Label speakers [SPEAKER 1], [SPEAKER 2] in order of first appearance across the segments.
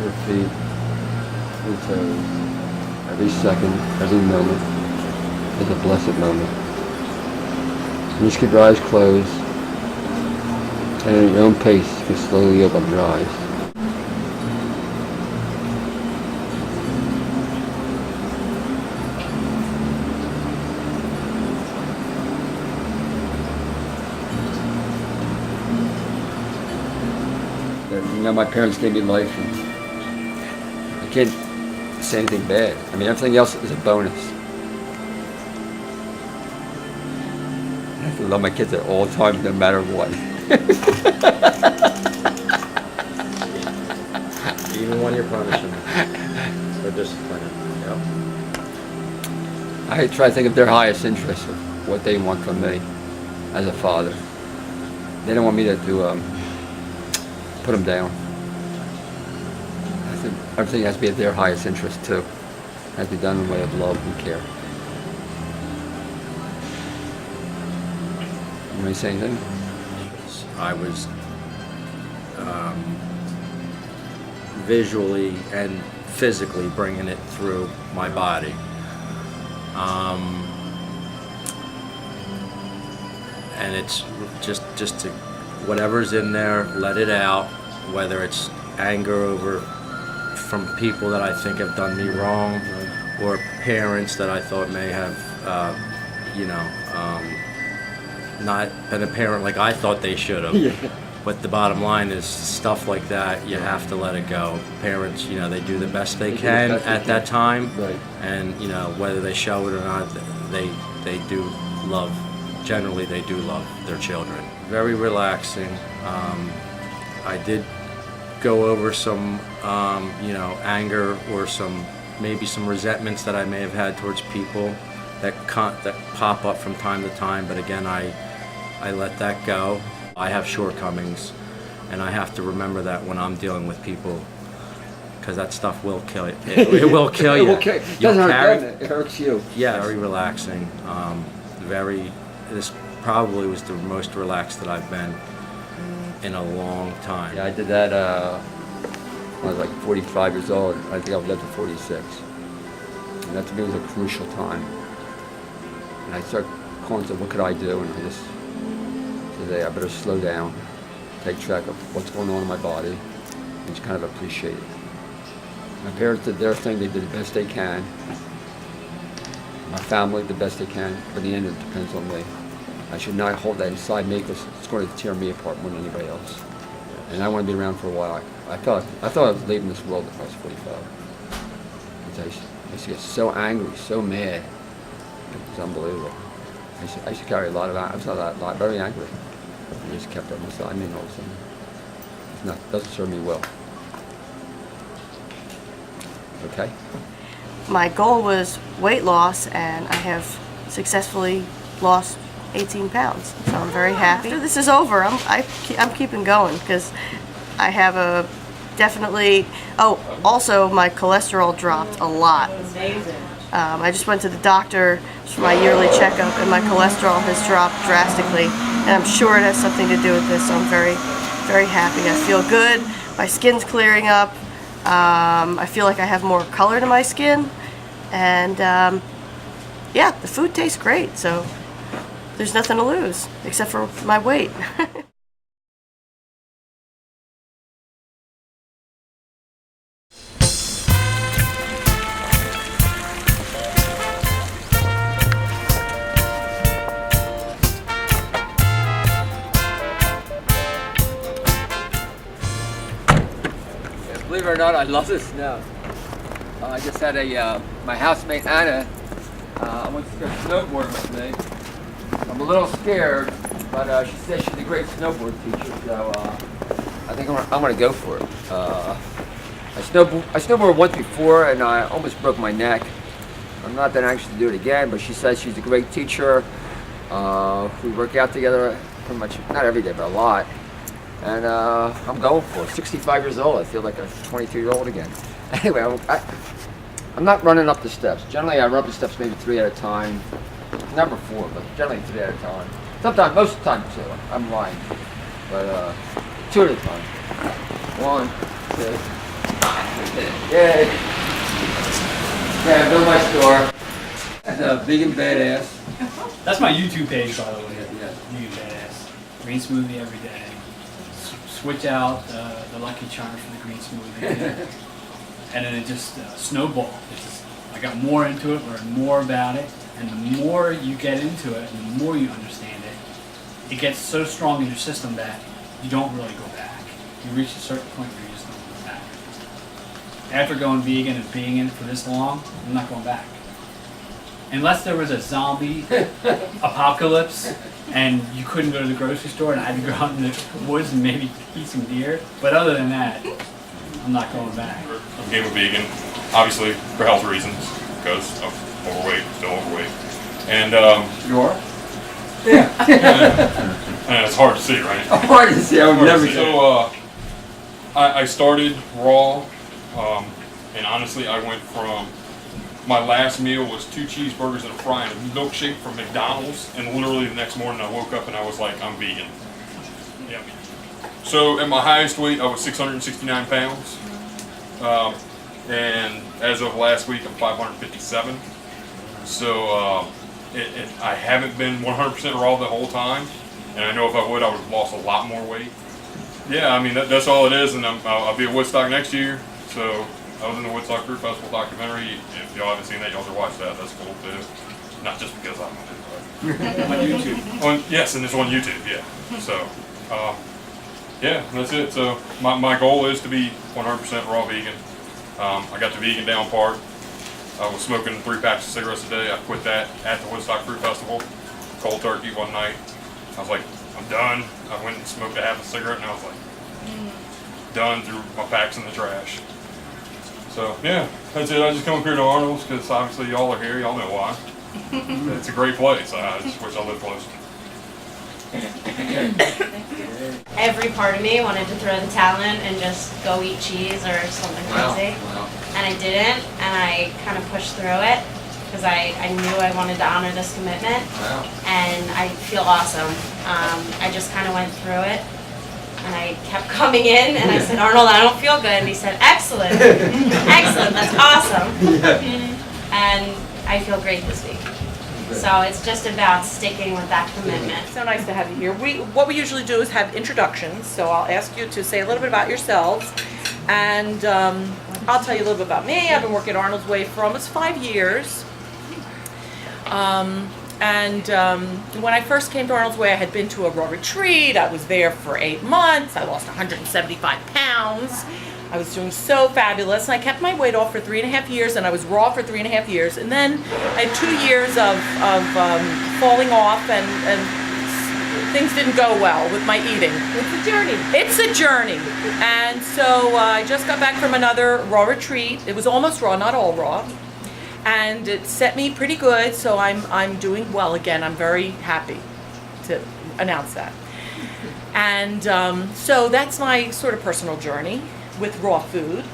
[SPEAKER 1] your feet, your toes. Every second, every moment is a blessed moment. And just keep your eyes closed, and at your own pace, you can slowly open up your eyes. My parents gave me life, and I can't say anything bad. I mean, everything else is a bonus. I have to love my kids at all times, no matter what.
[SPEAKER 2] Even when you're punishing them, they're disciplining. Yep.
[SPEAKER 1] I try to think of their highest interest, of what they want from me as a father. They don't want me to put them down. I think everything has to be at their highest interest too. It has to be done in a way of love and care. You want to say anything?
[SPEAKER 2] I was visually and physically bringing it through my body. And it's just to whatever's in there, let it out, whether it's anger from people that I think have done me wrong, or parents that I thought may have, not been a parent like I thought they should have. Yeah. But the bottom line is stuff like that, you have to let it go. Parents, they do the best they can at that time.
[SPEAKER 1] Right.
[SPEAKER 2] And, whether they show it or not, they do love, generally they do love their children. Very relaxing. I did go over some, anger or maybe some resentments that I may have had towards people that pop up from time to time. But again, I let that go. I have shortcomings, and I have to remember that when I'm dealing with people, because that stuff will kill you. It will kill you.
[SPEAKER 1] It doesn't hurt them, it hurts you.
[SPEAKER 2] Yeah, very relaxing. This probably was the most relaxed that I've been in a long time.
[SPEAKER 1] Yeah, I did that when I was like 45 years old. I think I was up to 46. And that to me was a crucial time. And I started calling myself, what could I do? And I just said, I better slow down, take track of what's going on in my body, and just kind of appreciate it. My parents did their thing, they did the best they can. My family, the best they can, but in the end it depends on me. I should not hold that inside me because it's going to tear me apart more than anybody else. And I want to be around for a while. I thought I was leaving this world when I was 45. I used to get so angry, so mad. It was unbelievable. I used to carry a lot of anger. I was very angry. I just kept it myself. I mean, all of a sudden, it doesn't serve me well. Okay?
[SPEAKER 3] My goal was weight loss, and I have successfully lost 18 pounds. So I'm very happy. After this is over, I'm keeping going because I have a definitely. Oh, also my cholesterol dropped a lot. I just went to the doctor for my yearly checkup, and my cholesterol has dropped drastically, and I'm sure it has something to do with this. So I'm very, very happy. I feel good. My skin's clearing up. I feel like I have more color to my skin, and yeah, the food tastes great. So there's nothing to lose except for my weight.
[SPEAKER 1] Believe it or not, I love the snow. I just had my housemate Anna wants to go snowboard with me. I'm a little scared, but she says she's a great snowboard teacher, so I think I'm going to go for it. I snowboarded once before, and I almost broke my neck. I'm not that anxious to do it again, but she says she's a great teacher. We work out together pretty much, not every day, but a lot. And I'm going for it. 65 years old, I feel like a 22-year-old again. Anyway, I'm not running up the steps. Generally, I run up the steps maybe 3 at a time. Never 4, but generally 3 at a time. Sometimes, most of the time 2. I'm lying. But 2 at a time. 1, 2. Yay. Yeah, build my store. That's a vegan badass.
[SPEAKER 4] That's my YouTube page, by the way.
[SPEAKER 1] Yeah.
[SPEAKER 4] Vegan badass. Green smoothie every day. Switch out the Lucky Charms for the green smoothie. And then it just snowballed. I got more into it, learned more about it, and the more you get into it, and the more you understand it, it gets so strong in your system that you don't really go back. You reach a certain point where you just don't go back. After going vegan and being in it for this long, I'm not going back. Unless there was a zombie apocalypse and you couldn't go to the grocery store and I had to go out in the woods and maybe eat some deer. But other than that, I'm not going back.
[SPEAKER 5] I became a vegan, obviously for health reasons, because I'm overweight, still overweight. And
[SPEAKER 1] You are?
[SPEAKER 5] and it's hard to see, right?
[SPEAKER 1] Hard to see. I would never say.
[SPEAKER 5] So I started raw, and honestly, I went from my last meal was 2 cheeseburgers and a fry and a milkshake from McDonald's, and literally the next morning I woke up and I was like, I'm vegan. Yeah. So at my highest weight, I was 669 pounds, and as of last week, I'm 557. So I haven't been 100% raw the whole time, and I know if I would, I would have lost a lot more weight. Yeah, I mean that's all it is, and I'll be at Woodstock next year. So I was in the Woodstock Fruit Festival documentary. If y'all haven't seen that, y'all should watch that. That's cool too. Not just because I'm on it,
[SPEAKER 4] On YouTube.
[SPEAKER 5] but yes, and it's on YouTube. Yeah. So yeah, that's it. So my goal is to be 100% raw vegan. I got the vegan down part. I was smoking 3 packs of cigarettes a day. I quit that at the Woodstock Fruit Festival. Cold turkey one night. I was like, I'm done. I went and smoked a half a cigarette and I was like, done, threw my packs in the trash. So yeah, that's it. I just come up here to Arnold's because obviously y'all are here. Y'all know why. It's a great place. I just wish I lived closer.
[SPEAKER 6] Every part of me wanted to throw the towel in and just go eat cheese or something crazy.
[SPEAKER 1] Wow.
[SPEAKER 6] And I didn't, and I kind of pushed through it because I knew I wanted to honor this commitment.
[SPEAKER 1] Wow.
[SPEAKER 6] And I feel awesome. I just kind of went through it, and I kept coming in, and I said, Arnold, I don't feel good. And he said, excellent, excellent, that's awesome. And I feel great this week. So it's just about sticking with that commitment.
[SPEAKER 7] So nice to have you here. What we usually do is have introductions, so I'll ask you to say a little bit about yourselves, and I'll tell you a little bit about me. I've been working at Arnold's Way for almost 5 years. When I first came to Arnold's Way, I had been to a raw retreat. I was there for 8 months. I lost 175 pounds. I was doing so fabulous, and I kept my weight off for 3.5 years, and I was raw for 3.5 years. And then I had 2 years of falling off, and things didn't go well with my eating.
[SPEAKER 3] It's a journey.
[SPEAKER 7] It's a journey. And so I just got back from another raw retreat. It was almost raw, not all raw. And it set me pretty good, so I'm doing well again. I'm very happy to announce that. And so that's my sort of personal journey with raw food.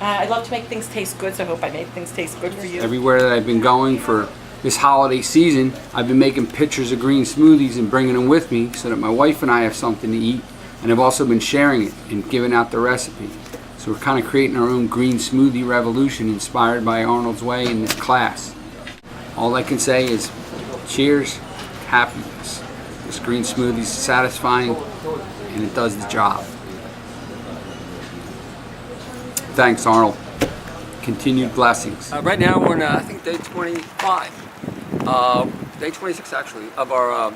[SPEAKER 7] I love to make things taste good, so I hope I make things taste good for you.
[SPEAKER 8] Everywhere that I've been going for this holiday season, I've been making pictures of green smoothies and bringing them with me so that my wife and I have something to eat. And I've also been sharing it and giving out the recipe. So we're kind of creating our own green smoothie revolution inspired by Arnold's Way in this class. All I can say is cheers, happiness. This green smoothie is satisfying and it does the job. Thanks, Arnold. Continued blessings.
[SPEAKER 1] Right now we're on, I think, day 25. Day 26, actually, of our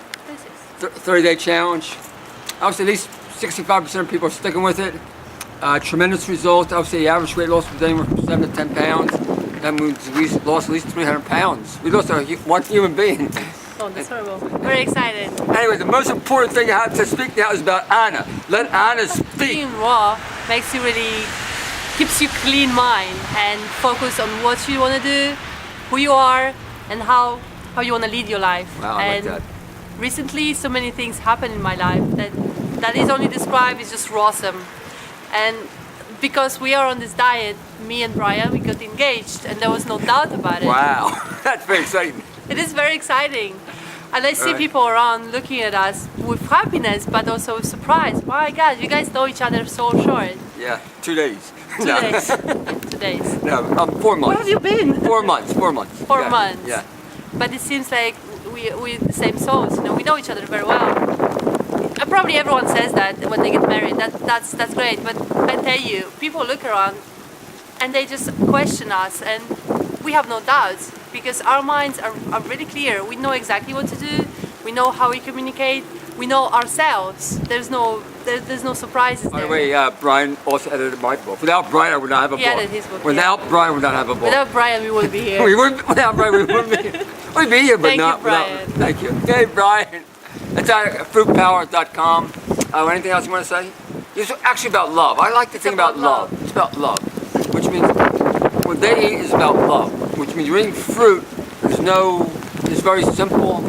[SPEAKER 1] 30-day challenge. Obviously, at least 65% of people are sticking with it. Tremendous results. Obviously, the average weight loss was anywhere from 7 to 10 pounds. That means we lost at least 300 pounds. We lost one human being.
[SPEAKER 3] Oh, that's horrible.
[SPEAKER 6] Very excited.
[SPEAKER 1] Anyway, the most important thing I have to speak now is about Anna. Let Anna speak.
[SPEAKER 9] Being raw makes you really, keeps you clean mind and focus on what you want to do, who you are, and how you want to lead your life.
[SPEAKER 1] Wow, I like
[SPEAKER 9] and
[SPEAKER 1] that.
[SPEAKER 9] recently, so many things happened in my life that is only described as just awesome. And because we are on this diet, me and Brian, we got engaged, and there was no doubt about it.
[SPEAKER 1] Wow, that's very exciting.
[SPEAKER 9] It is very exciting. And I see
[SPEAKER 1] Right.
[SPEAKER 9] people around looking at us with happiness, but also with surprise. My God, you guys know each other so short.
[SPEAKER 1] Yeah, 2 days.
[SPEAKER 9] 2
[SPEAKER 1] No.
[SPEAKER 9] days. 2 days.
[SPEAKER 1] No, 4 months.
[SPEAKER 9] Where have you been?
[SPEAKER 1] 4 months. 4 months.
[SPEAKER 9] 4
[SPEAKER 1] Yeah,
[SPEAKER 9] months.
[SPEAKER 1] Yeah.
[SPEAKER 9] But it seems like we're the same souls. You know, we know each other very well. Probably everyone says that when they get married. That's great. But I tell you, people look around and they just question us, and we have no doubts because our minds are really clear. We know exactly what to do. We know how we communicate. We know ourselves. There's no surprises
[SPEAKER 1] By
[SPEAKER 9] there.
[SPEAKER 1] the way, Brian also edited my book. Without Brian, I would not have a
[SPEAKER 9] He
[SPEAKER 1] book.
[SPEAKER 9] edited his book,
[SPEAKER 1] Without
[SPEAKER 9] yeah.
[SPEAKER 1] Brian, I would not have a book.
[SPEAKER 9] Without Brian, we wouldn't be here.
[SPEAKER 1] Without Brian, we wouldn't be here. We'd be here, but
[SPEAKER 9] Thank you,
[SPEAKER 1] not without.
[SPEAKER 9] Brian.
[SPEAKER 1] Thank you. Okay, Brian. It's at fruitpower.com. Anything else you want to say? It's actually about love. I like to think about love. It's about love, which means what they eat is about love, which means you're eating fruit. It's very simple,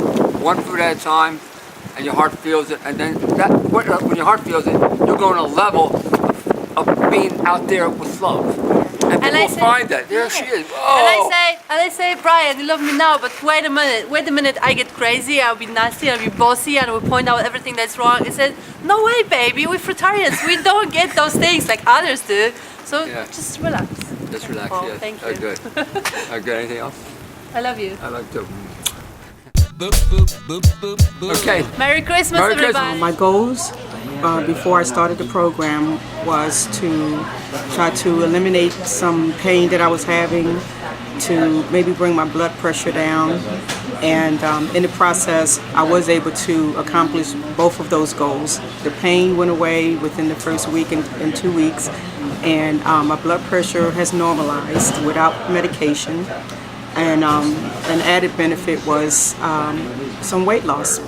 [SPEAKER 1] one fruit at a time, and your heart feels it. And then when your heart feels it, you'll go on a level of being out there with love. And people will find that. There she is. Oh.
[SPEAKER 9] And I say, Brian, you love me now, but wait a minute, I get crazy, I'll be nasty, I'll be bossy, and I will point out everything that's wrong. He said, no way, baby, we're fruitarians, we don't get those things like others do. So just relax.
[SPEAKER 1] Just relax,
[SPEAKER 9] Oh,
[SPEAKER 1] yes.
[SPEAKER 9] thank
[SPEAKER 1] Oh,
[SPEAKER 9] you.
[SPEAKER 1] good. Oh, good. Anything else?
[SPEAKER 9] I love you.
[SPEAKER 1] I like to. Okay.
[SPEAKER 9] Merry Christmas,
[SPEAKER 1] Merry
[SPEAKER 9] everybody.
[SPEAKER 1] Christmas.
[SPEAKER 10] My goals before I started the program was to try to eliminate some pain that I was having, to maybe bring my blood pressure down, and in the process I was able to accomplish both of those goals. The pain went away within the first week and 2 weeks, and my blood pressure has normalized without medication, and an added benefit was some weight loss.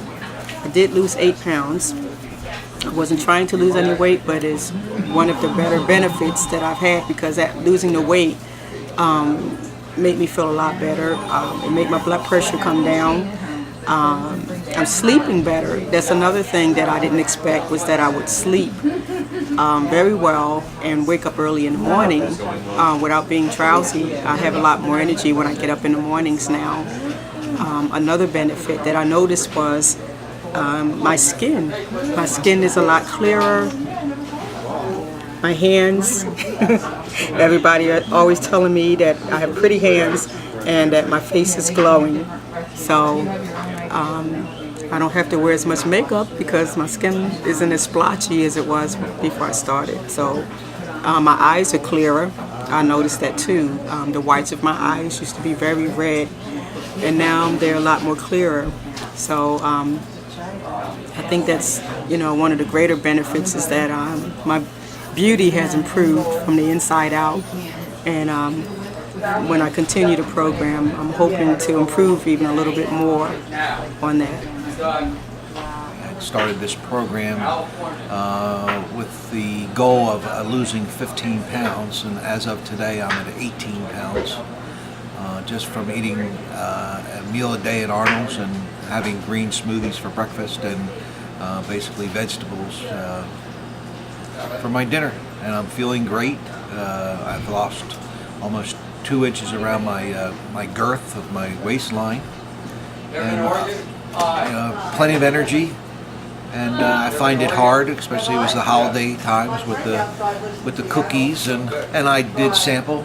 [SPEAKER 10] I did lose 8 pounds. I wasn't trying to lose any weight, but it's one of the better benefits that I've had, because that losing the weight made me feel a lot better. It made my blood pressure come down. I'm sleeping better. That's another thing that I didn't expect, was that I would sleep very well and wake up early in the morning without being drowsy. I have a lot more energy when I get up in the mornings now. Another benefit that I noticed was my skin. My skin is a lot clearer. My hands, everybody are always telling me that I have pretty hands and that my face is glowing. So I don't have to wear as much makeup because my skin isn't as splotchy as it was before I started. So my eyes are clearer. I noticed that too. The whites of my eyes used to be very red, and now they're a lot more clearer. So I think that's, one of the greater benefits is that my beauty has improved from the inside out, and when I continue the program, I'm hoping to improve even a little bit more on that.
[SPEAKER 11] I started this program with the goal of losing 15 pounds, and as of today I'm at 18 pounds, just from eating a meal a day at Arnold's and having green smoothies for breakfast and basically vegetables for my dinner, and I'm feeling great. I've lost almost 2 inches around my girth of my waistline, and plenty of energy. And I find it hard, especially with the holiday times with the cookies, and I did sample,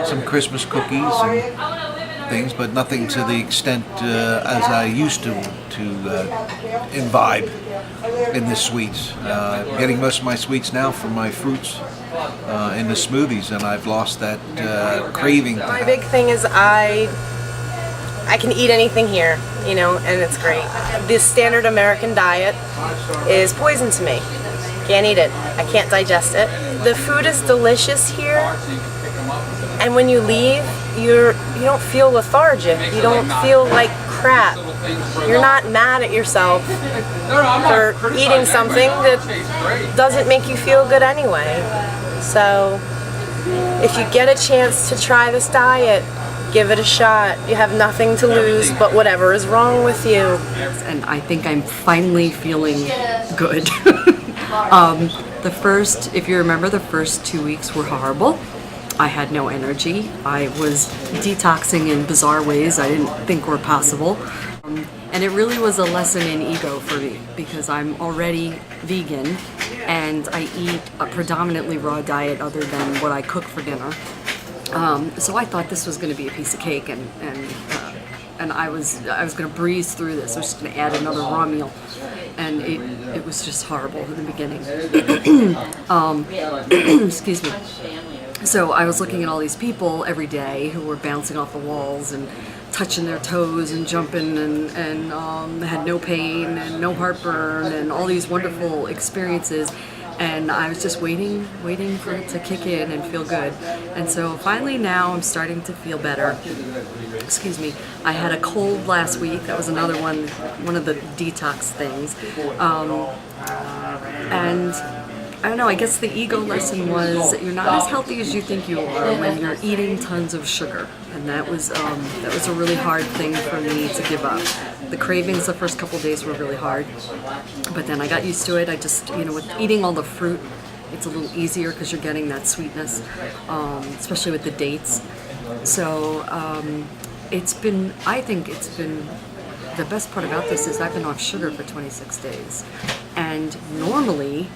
[SPEAKER 11] some Christmas cookies and things, but nothing to the extent as I used to imbibe in the sweets. Getting most of my sweets now from my fruits in the smoothies, and I've lost that craving.
[SPEAKER 12] My big thing is I can eat anything here, and it's great. The standard American diet is poison to me. Can't eat it. I can't digest it. The food is delicious here, and when you leave, you don't feel lethargic. You don't feel like crap. You're not mad at yourself for eating something that doesn't make you feel good anyway. So if you get a chance to try this diet, give it a shot. You have nothing to lose but whatever is wrong with you.
[SPEAKER 13] And I think I'm finally feeling good. If you remember, the first 2 weeks were horrible. I had no energy. I was detoxing in bizarre ways I didn't think were possible. And it really was a lesson in ego for me, because I'm already vegan and I eat a predominantly raw diet other than what I cook for dinner. So I thought this was going to be a piece of cake, and I was going to breeze through this. I was just going to add another raw meal, and it was just horrible in the beginning. Excuse me. So I was looking at all these people every day who were bouncing off the walls and touching their toes and jumping and had no pain and no heartburn and all these wonderful experiences. And I was just waiting for it to kick in and feel good. And so finally now I'm starting to feel better. Excuse me. I had a cold last week. That was another one of the detox things. And I don't know, I guess the ego lesson was that you're not as healthy as you think you are when you're eating tons of sugar. And that was a really hard thing for me to give up. The cravings the first couple days were really hard, but then I got used to it. I just, with eating all the fruit, it's a little easier because you're getting that sweetness, especially with the dates. So I think it's been, the best part about this is I've been off sugar for 26 days. And normally,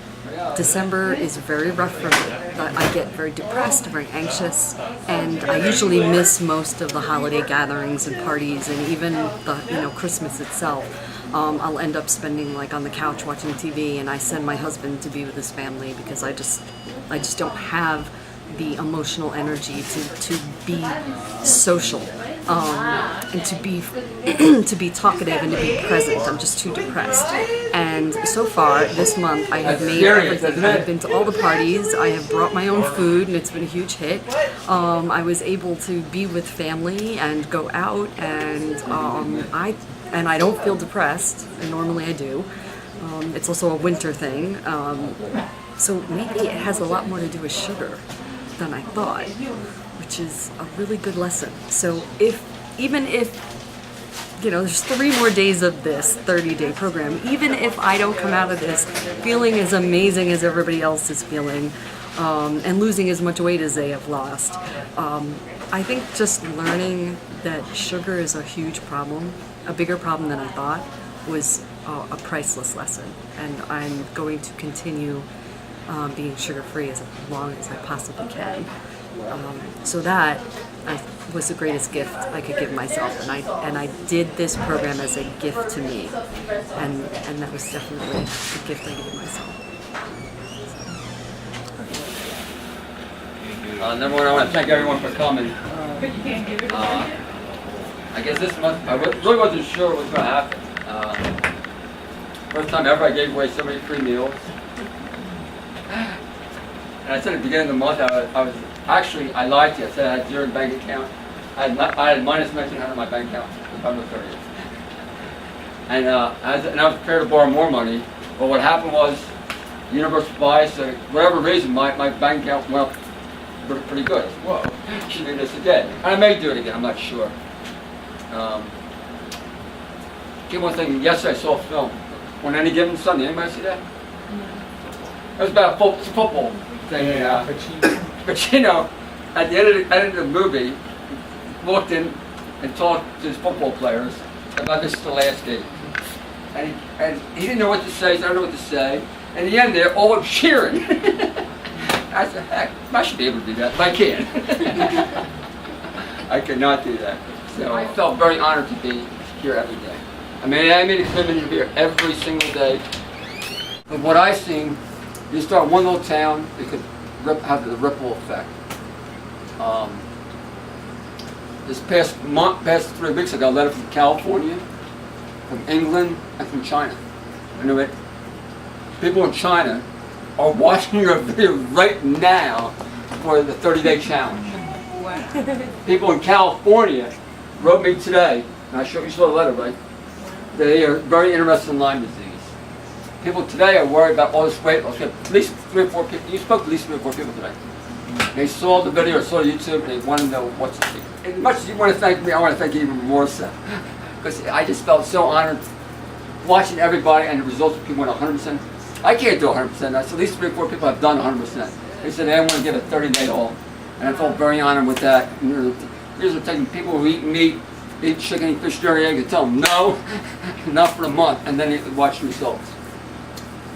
[SPEAKER 13] December is very rough for me. I get very depressed, very anxious, and I usually miss most of the holiday gatherings and parties, and even the Christmas itself. I'll end up spending like on the couch watching TV, and I send my husband to be with his family because I just don't have the emotional energy to be social and to be talkative and to be present. I'm just too depressed. And so far this month I have made everything. I've been to all the parties. I have brought my own food, and it's been a huge hit. I was able to be with family and go out, and I don't feel depressed, and normally I do. It's also a winter thing. So maybe it has a lot more to do with sugar than I thought, which is a really good lesson. So even if there's 3 more days of this 30-day program, even if I don't come out of this feeling as amazing as everybody else is feeling, and losing as much weight as they have lost, I think just learning that sugar is a huge problem, a bigger problem than I thought, was a priceless lesson. And I'm going to continue being sugar-free as long as I possibly can. So that was the greatest gift I could give myself, and I did this program as a gift to me, and that was definitely a gift I gave myself.
[SPEAKER 1] Number one, I want to thank everyone for coming. I guess this month, I really wasn't sure what was going to happen. First time ever I gave away so many free meals. And I said at the beginning of the month, I lied to you. I said I had 0 bank account. I had minus $1,900 in my bank account on the 30th. And I was prepared to borrow more money. But what happened was, the universal bias, for whatever reason, my bank account went up pretty good. Whoa, I should do this again. And I may do it again, I'm not sure. Keep one thing, yesterday I saw a film. On Any Given Sunday, anybody see that? It was about a football thing. Pacino, at the end of the movie, walked in and talked to his football players about this is the last game. And he didn't know what to say, so I don't know what to say. And in the end, they're all cheering. I said, heck, I should be able to do that, but I can't. I could not do that. So I felt very honored to be here every day. I made a commitment to be here every single day. But what I've seen, you start one little town, it could have the ripple effect. This past 3 weeks ago, I got a letter from California, from England, and from China. I know it. People in China are watching your video right now for the 30-day challenge. Wow. People in California wrote me today, and you saw the letter, right? They are very interested in Lyme disease. People today are worried about all this weight loss. At least 3 or 4 people. You spoke to at least 3 or 4 people today. They saw the video or saw YouTube, and they want to know what's the secret. As much as you want to thank me, I want to thank you even more so. Because I just felt so honored watching everybody and the results of people went 100%. I can't do 100%. So at least 3 or 4 people have done 100%. They said they want to give a 30-day all. And I felt very honored with that. These are taking people who eat meat, eat chicken, eat fish, dairy, egg, and tell them no, not for a month, and then watch the results.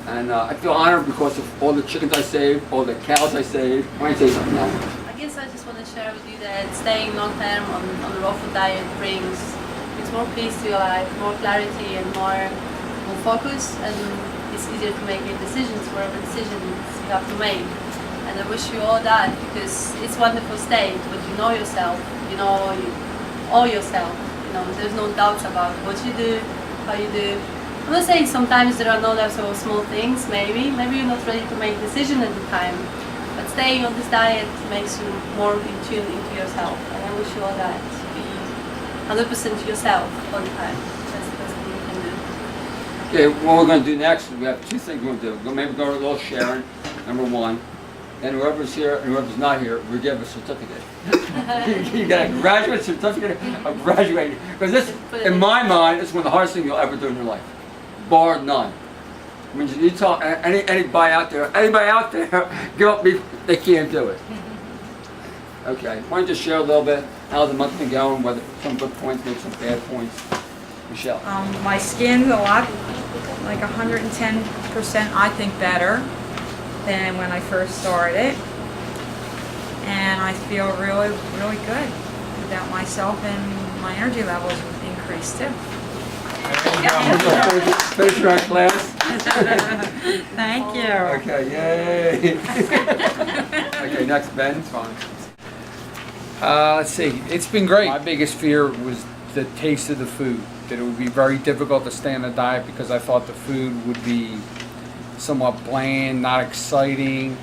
[SPEAKER 1] And I feel honored because of all the chickens I saved, all the cows I saved. Why don't you say something now?
[SPEAKER 9] I guess I just want to share with you that staying long term on the raw food diet brings more peace to your life, more clarity and more focus, and it's easier to make your decisions, whatever decisions you have to make. And I wish you all that, because it's a wonderful state, but you know yourself, you know all yourself, you know, there's no doubts about what you do, how you do. I'm not saying sometimes there are no doubts about small things, maybe you're not ready to make a decision at the time, but staying on this diet makes you more in tune into yourself, and I wish you all that, to be 100% yourself all the time. That's the best thing you can do.
[SPEAKER 1] Okay, what we're going to do next, we have two things we're going to do. Maybe go to a little sharing, number one. And whoever's here and whoever's not here, we give a certificate. You got a graduate certificate of graduating. Because this, in my mind, is one of the hardest things you'll ever do in your life. Bar none. I mean, you talk, anybody out there, give up, they can't do it. Okay, why don't you just share a little bit how the month been going, whether some good points, maybe some bad points. Michelle.
[SPEAKER 14] My skin's a lot, like 110%, I think, better than when I first started. And I feel really, really good about myself, and my energy levels increased too.
[SPEAKER 1] Finish your class.
[SPEAKER 14] Thank you.
[SPEAKER 1] Okay, yay. Okay, next, Ben. It's fine.
[SPEAKER 8] Let's see. It's been great. My biggest fear was the taste of the food. That it would be very difficult to stay on the diet because I thought the food would be somewhat bland, not exciting,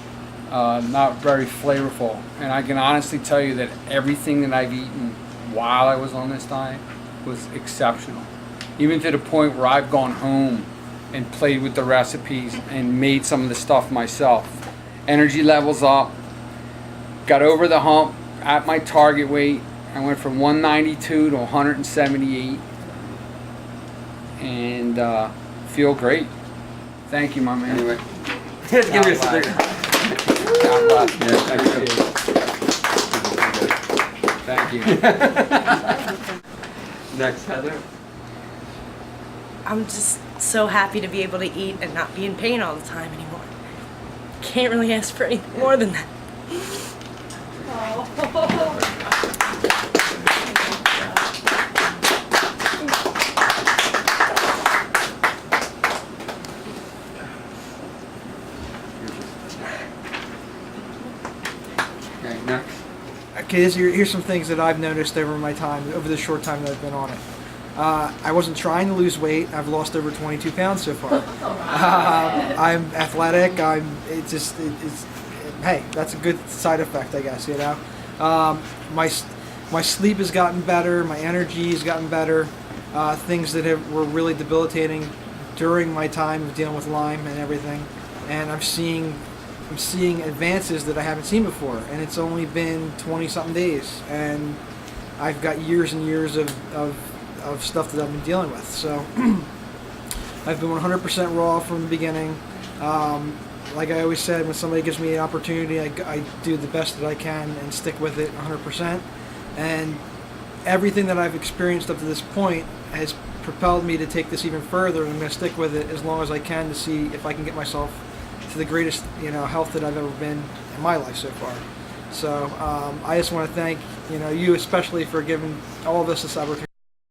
[SPEAKER 8] not very flavorful. And I can honestly tell you that everything that I've eaten while I was on this diet was exceptional. Even to the point where I've gone home and played with the recipes and made some of the stuff myself. Energy levels up, got over the hump at my target weight. I went from 192 to 178 and feel great. Thank you, my man.
[SPEAKER 1] Anyway, give me a sticker. God bless. Thank you. Next, Heather.
[SPEAKER 12] I'm just so happy to be able to eat and not be in pain all the time anymore. Can't really ask for anything more than that.
[SPEAKER 1] Okay, next.
[SPEAKER 15] Okay, here's some things that I've noticed over my time, over the short time that I've been on it. I wasn't trying to lose weight. I've lost over 22 pounds so far. I'm athletic. Hey, that's a good side effect, I guess, you know. My sleep has gotten better. My energy has gotten better. Things that were really debilitating during my time of dealing with Lyme and everything. And I'm seeing advances that I haven't seen before. And it's only been 20-something days. And I've got years and years of stuff that I've been dealing with. So I've been 100% raw from the beginning. Like I always said, when somebody gives me an opportunity, I do the best that I can and stick with it 100%. And everything that I've experienced up to this point has propelled me to take this even further, and I'm going to stick with it as long as I can to see if I can get myself to the greatest, health that I've ever been in my life so far. So I just want to thank, you especially for giving all of us this opportunity.